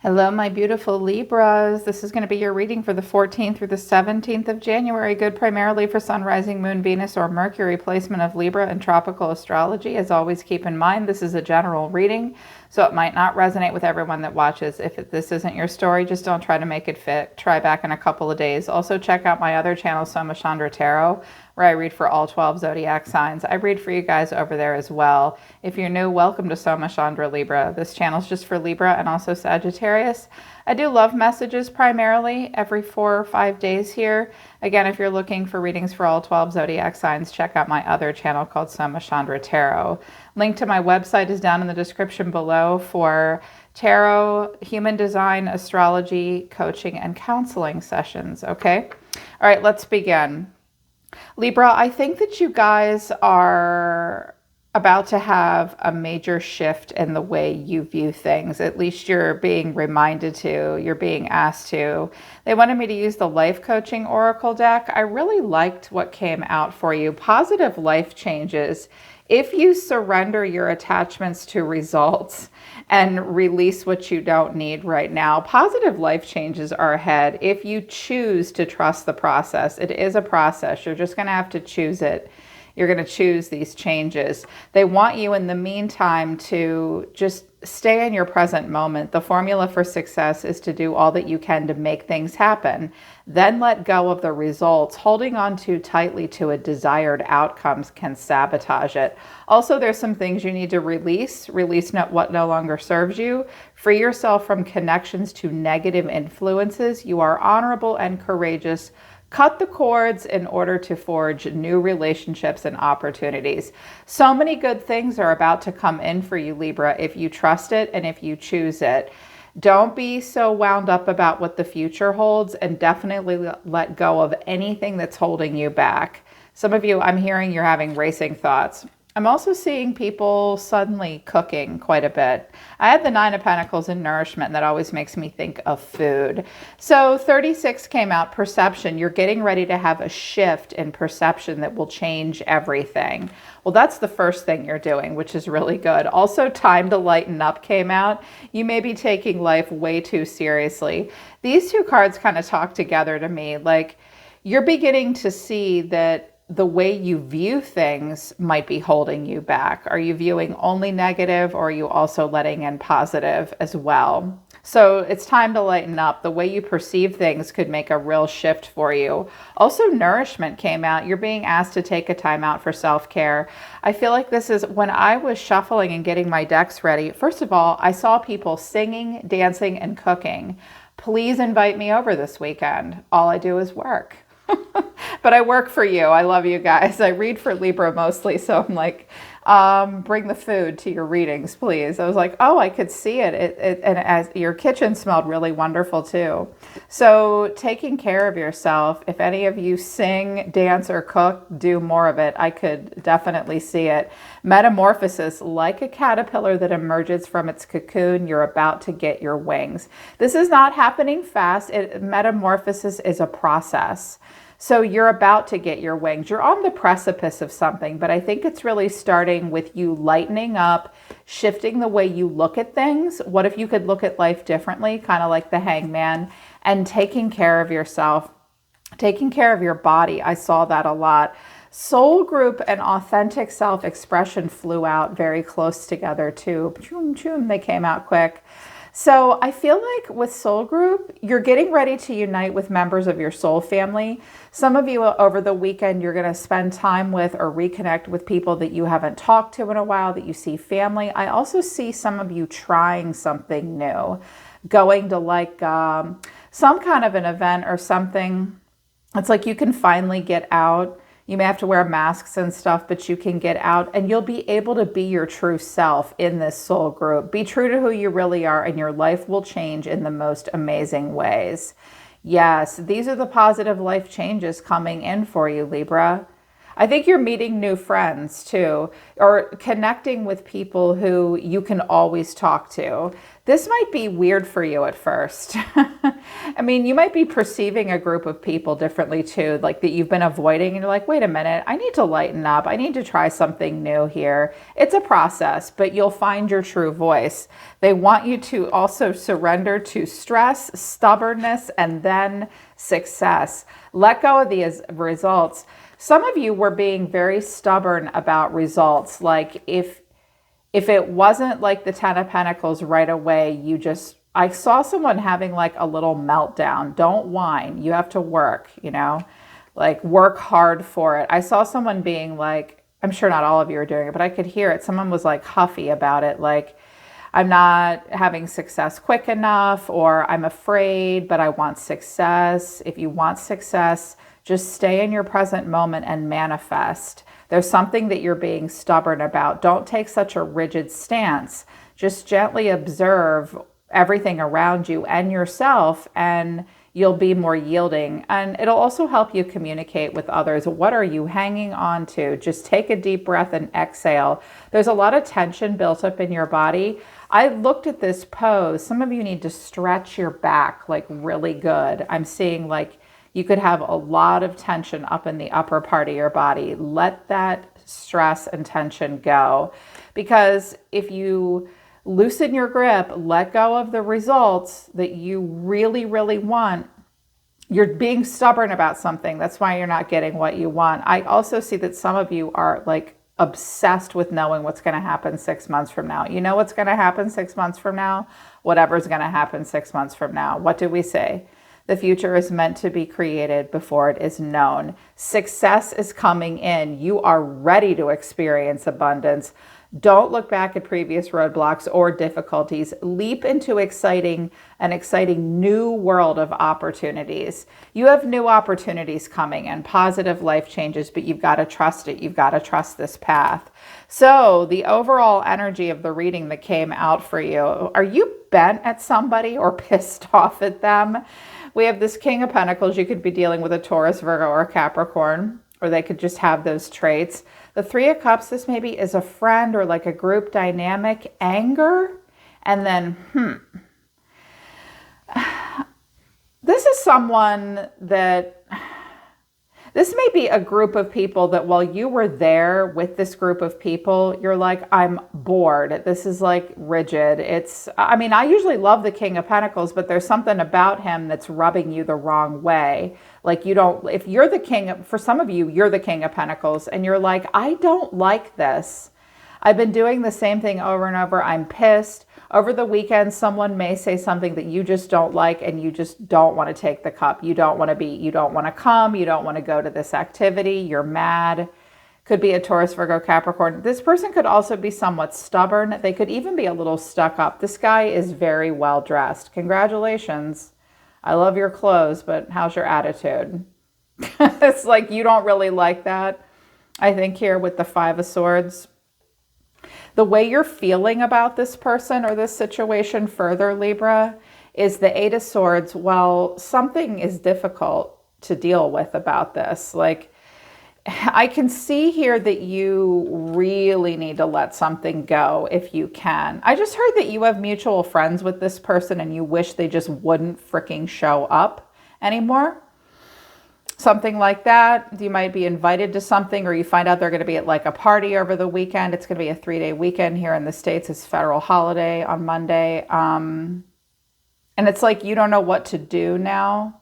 Hello, my beautiful Libras. This is going to be your reading for the 14th through the 17th of January. Good primarily for Sun, Rising, Moon, Venus, or Mercury placement of Libra and tropical astrology. As always, keep in mind this is a general reading, so it might not resonate with everyone that watches. If this isn't your story, just don't try to make it fit. Try back in a couple of days. Also, check out my other channel, Soma, Chandra Tarot, where I read for all 12 Zodiac signs. I read for you guys over there as well. If you're new, welcome to Soma, Chandra, Libra. This channel is just for Libra and also Sagittarius. I do love messages primarily every 4 or 5 days here. Again, if you're looking for readings for all 12 Zodiac signs, check out my other channel called Soma, Chandra Tarot. Link to my website is down in the description below for tarot, human design, astrology, coaching, and counseling sessions, okay? All right, let's begin. Libra, I think that you guys are about to have a major shift in the way you view things. At least you're being reminded to, you're being asked to. They wanted me to use the life coaching oracle deck. I really liked what came out for you. Positive life changes. If you surrender your attachments to results and release what you don't need right now, positive life changes are ahead if you choose to trust the process. It is a process. You're just going to have to choose it. You're going to choose these changes. They want you in the meantime to just stay in your present moment. The formula for success is to do all that you can to make things happen. Then let go of the results. Holding on too tightly to a desired outcomes can sabotage it. Also, there's some things you need to release. Release what no longer serves you. Free yourself from connections to negative influences. You are honorable and courageous. Cut the cords in order to forge new relationships and opportunities. So many good things are about to come in for you, Libra, if you trust it and if you choose it. Don't be so wound up about what the future holds, and definitely let go of anything that's holding you back. Some of you, I'm hearing you're having racing thoughts. I'm also seeing people suddenly cooking quite a bit. I had the 9 of Pentacles in nourishment, and that always makes me think of food. So 36 came out, perception. You're getting ready to have a shift in perception that will change everything. Well, that's the first thing you're doing, which is really good. Also, time to lighten up came out. You may be taking life way too seriously. These two cards kind of talk together to me. Like, you're beginning to see that the way you view things might be holding you back. Are you viewing only negative, or are you also letting in positive as well? So it's time to lighten up. The way you perceive things could make a real shift for you. Also, nourishment came out. You're being asked to take a time out for self-care. I feel like this is when I was shuffling and getting my decks ready. First of all, I saw people singing, dancing, and cooking. Please invite me over this weekend. All I do is work. But I work for you. I love you guys. I read for Libra mostly, so I'm like, bring the food to your readings, please. I was like, oh, I could see it. And as your kitchen smelled really wonderful too. So taking care of yourself. If any of you sing, dance, or cook, do more of it. I could definitely see it. Metamorphosis, like a caterpillar that emerges from its cocoon, you're about to get your wings. This is not happening fast. Metamorphosis is a process. So you're about to get your wings. You're on the precipice of something, but I think it's really starting with you lightening up, shifting the way you look at things. What if you could look at life differently, kind of like the hangman, and taking care of yourself, taking care of your body. I saw that a lot. Soul group and authentic self-expression flew out very close together too. Choom, choom, they came out quick. So I feel like with soul group, you're getting ready to unite with members of your soul family. Some of you over the weekend, you're going to spend time with or reconnect with people that you haven't talked to in a while, that you see family. I also see some of you trying something new, going to like some kind of an event or something. It's like you can finally get out. You may have to wear masks and stuff, but you can get out and you'll be able to be your true self in this soul group. Be true to who you really are, and your life will change in the most amazing ways. Yes, these are the positive life changes coming in for you, Libra. I think you're meeting new friends too, or connecting with people who you can always talk to. This might be weird for you at first. I mean, you might be perceiving a group of people differently too, like that you've been avoiding, and you're like, wait a minute, I need to lighten up. I need to try something new here. It's a process, but you'll find your true voice. They want you to also surrender to stress, stubbornness, and then success. Let go of the results. Some of you were being very stubborn about results. Like if it wasn't like the Ten of Pentacles right away, I saw someone having like a little meltdown. Don't whine. You have to work, like work hard for it. I saw someone being like, I'm sure not all of you are doing it, but I could hear it. Someone was like huffy about it. Like, I'm not having success quick enough, or I'm afraid, but I want success. If you want success, just stay in your present moment and manifest. There's something that you're being stubborn about. Don't take such a rigid stance. Just gently observe everything around you and yourself, and you'll be more yielding. And it'll also help you communicate with others. What are you hanging on to? Just take a deep breath and exhale. There's a lot of tension built up in your body. I looked at this pose. Some of you need to stretch your back like really good. I'm seeing like you could have a lot of tension up in the upper part of your body. Let that stress and tension go. Because if you loosen your grip, let go of the results that you really, really want, you're being stubborn about something. That's why you're not getting what you want. I also see that some of you are like obsessed with knowing what's going to happen 6 months from now. You know what's going to happen 6 months from now? Whatever's going to happen 6 months from now. What do we say? The future is meant to be created before it is known. Success is coming in. You are ready to experience abundance. Don't look back at previous roadblocks or difficulties. Leap into an exciting new world of opportunities. You have new opportunities coming and positive life changes, but you've got to trust it. You've got to trust this path. So the overall energy of the reading that came out for you, are you bent at somebody or pissed off at them? We have this King of Pentacles. You could be dealing with a Taurus, Virgo, or a Capricorn, or they could just have those traits. The Three of Cups, this maybe is a friend or like a group dynamic. Anger, and then, this is someone that, this may be a group of people that while you were there with this group of people, you're like, I'm bored. This is like rigid. I usually love the King of Pentacles, but there's something about him that's rubbing you the wrong way. Like if you're the king, for some of you, you're the King of Pentacles and you're like, I don't like this. I've been doing the same thing over and over. I'm pissed. Over the weekend, someone may say something that you just don't like and you just don't want to take the cup. You don't want to come. You don't want to go to this activity. You're mad. Could be a Taurus, Virgo, Capricorn. This person could also be somewhat stubborn. They could even be a little stuck up. This guy is very well dressed. Congratulations. I love your clothes, but how's your attitude? It's like you don't really like that. I think here with the Five of Swords, the way you're feeling about this person or this situation further, Libra, is the Eight of Swords. Well, something is difficult to deal with about this. Like, I can see here that you really need to let something go if you can. I just heard that you have mutual friends with this person and you wish they just wouldn't freaking show up anymore. Something like that. You might be invited to something, or you find out they're going to be at like a party over the weekend. It's going to be a 3-day weekend here in the States. It's federal holiday on Monday. And it's like you don't know what to do now.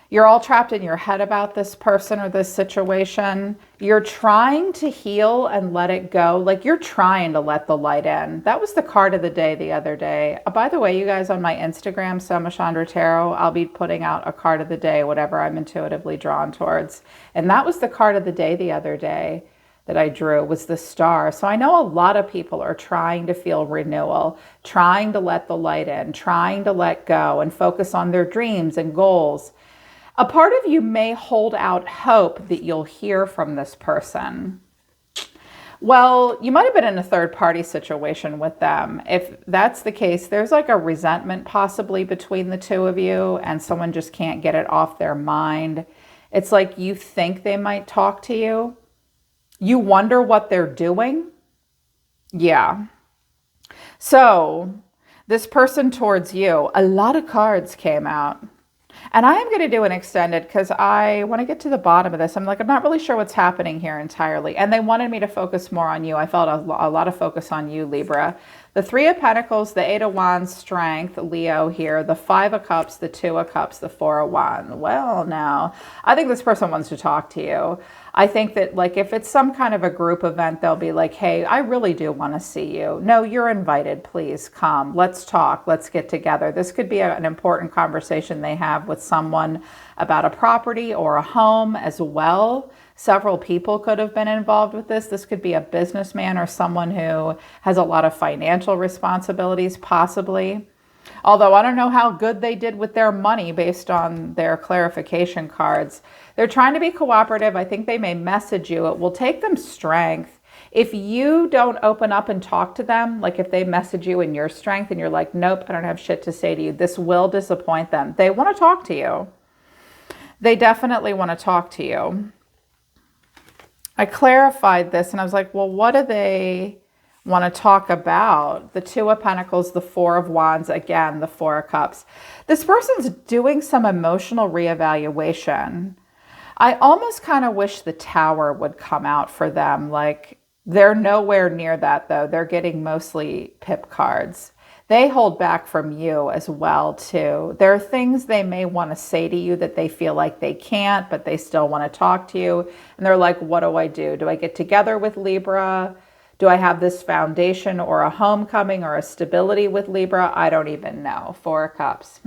You're all trapped in your head about this person or this situation. You're trying to heal and let it go. Like you're trying to let the light in. That was the card of the day the other day. By the way, you guys, on my Instagram, Soma Chandra Tarot, I'll be putting out a card of the day, whatever I'm intuitively drawn towards. And that was the card of the day the other day that I drew, was the Star. So I know a lot of people are trying to feel renewal, trying to let the light in, trying to let go and focus on their dreams and goals. A part of you may hold out hope that you'll hear from this person. Well, you might have been in a third-party situation with them. If that's the case, there's like a resentment possibly between the two of you, and someone just can't get it off their mind. It's like you think they might talk to you, You wonder what they're doing? Yeah. So this person towards you, a lot of cards came out. And I am going to do an extended because I want to get to the bottom of this. I'm not really sure what's happening here entirely. And they wanted me to focus more on you. I felt a lot of focus on you, Libra. The Three of Pentacles, the Eight of Wands, Strength, Leo here, the Five of Cups, the Two of Cups, the Four of Wands. Well, now, I think this person wants to talk to you. I think that, like, if it's some kind of a group event, they'll be like, hey, I really do want to see you. No, you're invited. Please come. Let's talk. Let's get together. This could be an important conversation they have with someone about a property or a home as well. Several people could have been involved with this. This could be a businessman or someone who has a lot of financial responsibilities, possibly. Although I don't know how good they did with their money based on their clarification cards. They're trying to be cooperative. I think they may message you. It will take them strength. If you don't open up and talk to them, like if they message you in your strength and you're like, nope, I don't have shit to say to you, this will disappoint them. They want to talk to you. They definitely want to talk to you. I clarified this and I was like, well, what do they want to talk about? The Two of Pentacles, the Four of Wands, again, the Four of Cups. This person's doing some emotional reevaluation. I almost kind of wish the Tower would come out for them. Like, they're nowhere near that, though. They're getting mostly pip cards. They hold back from you as well, too. There are things they may want to say to you that they feel like they can't, but they still want to talk to you. And they're like, what do I do? Do I get together with Libra? Do I have this foundation or a homecoming or a stability with Libra? I don't even know. Four of Cups.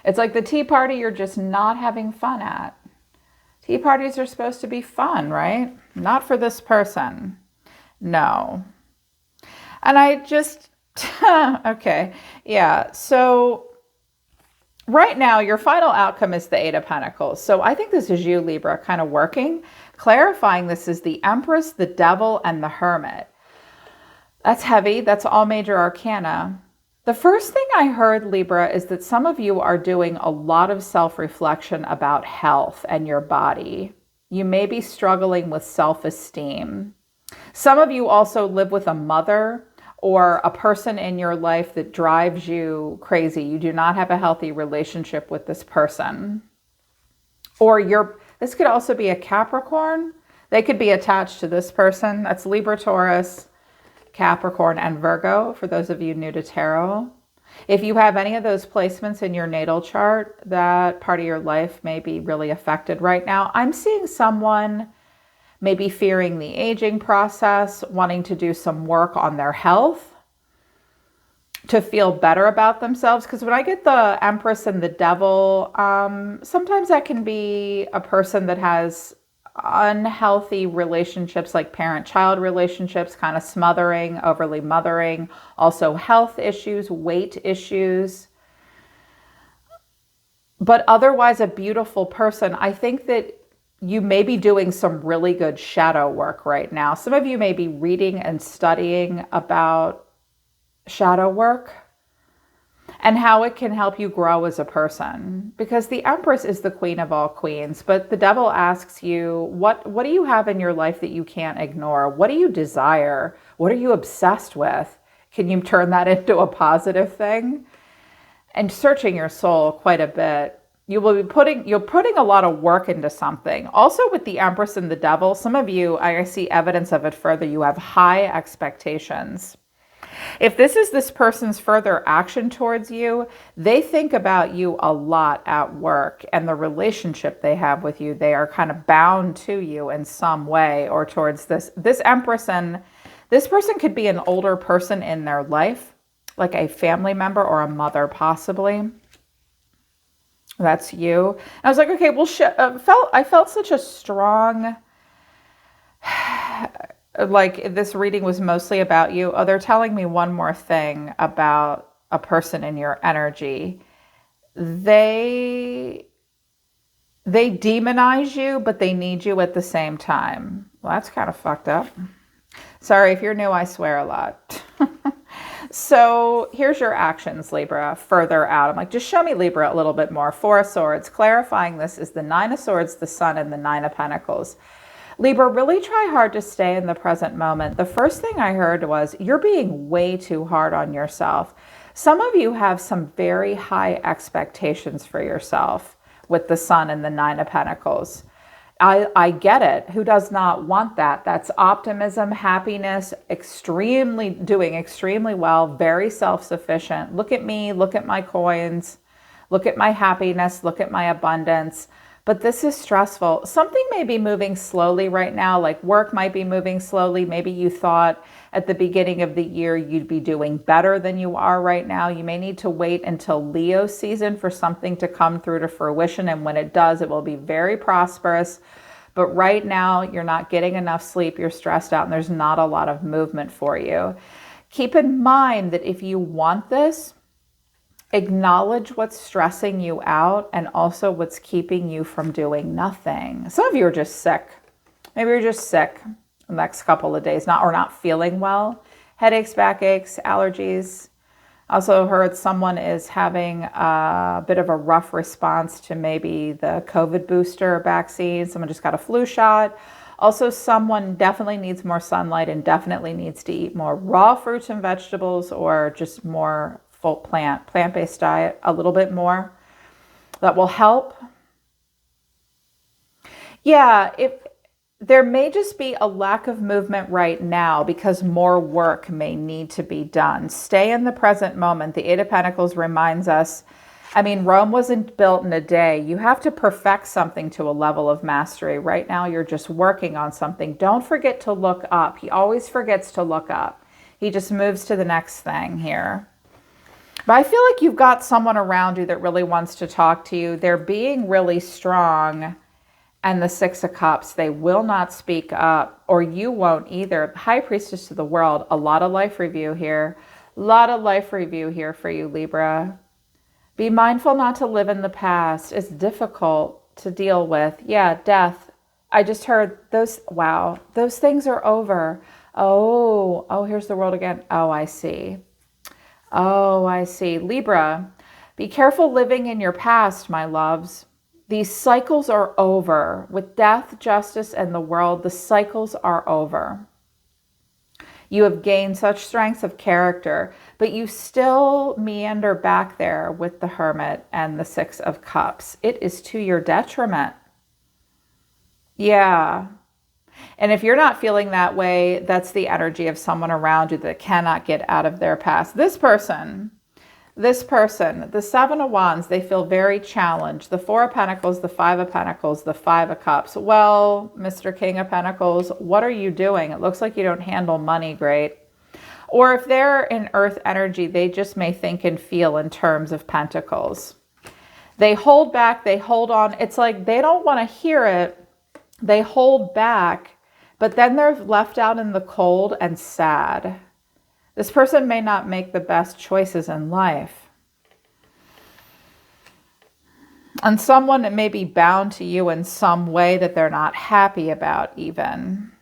It's like the tea party you're just not having fun at. Tea parties are supposed to be fun, right? Not for this person. No. And I just... okay. Yeah. So right now, your final outcome is the Eight of Pentacles. So I think this is you, Libra, kind of working. Clarifying this is the Empress, the Devil, and the Hermit. That's heavy. That's all major arcana. The first thing I heard, Libra, is that some of you are doing a lot of self-reflection about health and your body. You may be struggling with self-esteem. Some of you also live with a mother or a person in your life that drives you crazy. You do not have a healthy relationship with this person. Or this could also be a Capricorn. They could be attached to this person. That's Libra, Taurus, Capricorn, and Virgo, for those of you new to tarot. If you have any of those placements in your natal chart, that part of your life may be really affected right now. I'm seeing someone maybe fearing the aging process, wanting to do some work on their health to feel better about themselves. Because when I get the Empress and the Devil, sometimes that can be a person that has unhealthy relationships, like parent-child relationships, kind of smothering, overly mothering, also health issues, weight issues. But otherwise a beautiful person. I think that you may be doing some really good shadow work right now. Some of you may be reading and studying about shadow work and how it can help you grow as a person. Because the Empress is the queen of all queens, but the Devil asks you, what do you have in your life that you can't ignore? What do you desire? What are you obsessed with? Can you turn that into a positive thing? And searching your soul quite a bit. You're putting a lot of work into something. Also with the Empress and the Devil, some of you, I see evidence of it further, you have high expectations. If this is this person's further action towards you, they think about you a lot at work and the relationship they have with you. They are kind of bound to you in some way or towards this Empress. And this person could be an older person in their life, like a family member or a mother possibly. That's you. And I was like, okay, well, I felt such a strong, like this reading was mostly about you. Oh, they're telling me one more thing about a person in your energy. They demonize you, but they need you at the same time. Well, that's kind of fucked up. Sorry, if you're new, I swear a lot. So here's your actions, Libra, further out. I'm like, just show me, Libra, a little bit more. Four of Swords. Clarifying this is the Nine of Swords, the Sun, and the Nine of Pentacles. Libra, really try hard to stay in the present moment. The first thing I heard was you're being way too hard on yourself. Some of you have some very high expectations for yourself with the Sun and the Nine of Pentacles. I get it. Who does not want that? That's optimism, happiness, doing extremely well, very self-sufficient. Look at me, look at my coins, look at my happiness, look at my abundance. But this is stressful. Something may be moving slowly right now, like work might be moving slowly. Maybe you thought at the beginning of the year you'd be doing better than you are right now. You may need to wait until Leo season for something to come through to fruition. And when it does, it will be very prosperous. But right now, you're not getting enough sleep. You're stressed out and there's not a lot of movement for you. Keep in mind that if you want this, acknowledge what's stressing you out and also what's keeping you from doing nothing. Some of you are just sick. Maybe you're just sick the next couple of days, not feeling well. Headaches, backaches, allergies. Also heard someone is having a bit of a rough response to maybe the COVID booster vaccine. Someone just got a flu shot. Also, someone definitely needs more sunlight and definitely needs to eat more raw fruits and vegetables or just more full plant-based diet, a little bit more. That will help. Yeah, there may just be a lack of movement right now because more work may need to be done. Stay in the present moment. The Eight of Pentacles reminds us, Rome wasn't built in a day. You have to perfect something to a level of mastery. Right now, you're just working on something. Don't forget to look up. He always forgets to look up. He just moves to the next thing here. But I feel like you've got someone around you that really wants to talk to you. They're being really strong. And the Six of Cups, they will not speak up, or you won't either. High Priestess of the World, a lot of life review here. A lot of life review here for you, Libra. Be mindful not to live in the past. It's difficult to deal with. Yeah, death. I just heard those, wow, those things are over. Oh, here's the world again. Oh, I see. Libra, be careful living in your past, my loves. These cycles are over. With death, justice, and the world, the cycles are over. You have gained such strength of character, but you still meander back there with the Hermit and the Six of Cups. It is to your detriment. Yeah. And if you're not feeling that way, that's the energy of someone around you that cannot get out of their past. This person, the Seven of Wands, they feel very challenged. The Four of Pentacles, the Five of Pentacles, the Five of Cups. Well, Mr. King of Pentacles, what are you doing? It looks like you don't handle money great. Or if they're in Earth energy, they just may think and feel in terms of Pentacles. They hold back, they hold on. It's like they don't want to hear it. They hold back, but then they're left out in the cold and sad. This person may not make the best choices in life. And someone may be bound to you in some way that they're not happy about even.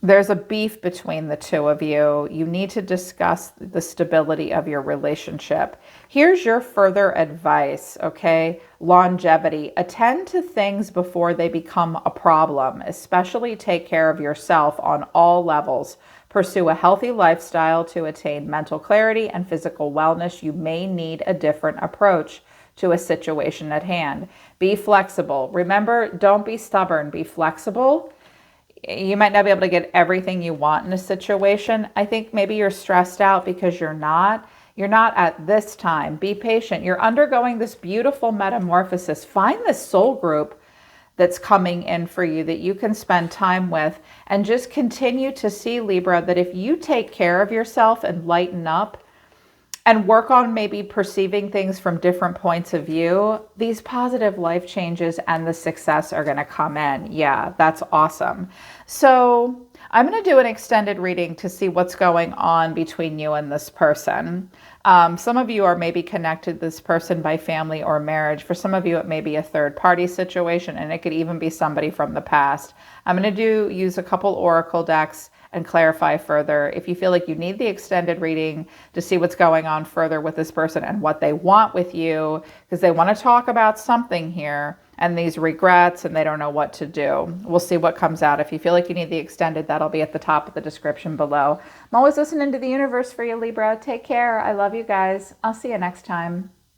There's a beef between the two of you. You need to discuss the stability of your relationship. Here's your further advice, okay? Longevity. Attend to things before they become a problem. Especially take care of yourself on all levels. Pursue a healthy lifestyle to attain mental clarity and physical wellness. You may need a different approach to a situation at hand. Be flexible. Remember, don't be stubborn. Be flexible. You might not be able to get everything you want in a situation. I think maybe you're stressed out because you're not at this time. Be patient. You're undergoing this beautiful metamorphosis. Find this soul group that's coming in for you that you can spend time with, and just continue to see, Libra, that if you take care of yourself and lighten up and work on maybe perceiving things from different points of view, these positive life changes and the success are going to come in. Yeah, that's awesome. So I'm going to do an extended reading to see what's going on between you and this person. Some of you are maybe connected to this person by family or marriage. For some of you, it may be a third party situation, and it could even be somebody from the past. I'm going to use a couple oracle decks and clarify further. If you feel like you need the extended reading to see what's going on further with this person and what they want with you, because they want to talk about something here, and these regrets, and they don't know what to do. We'll see what comes out. If you feel like you need the extended, that'll be at the top of the description below. I'm always listening to the universe for you, Libra. Take care. I love you guys. I'll see you next time.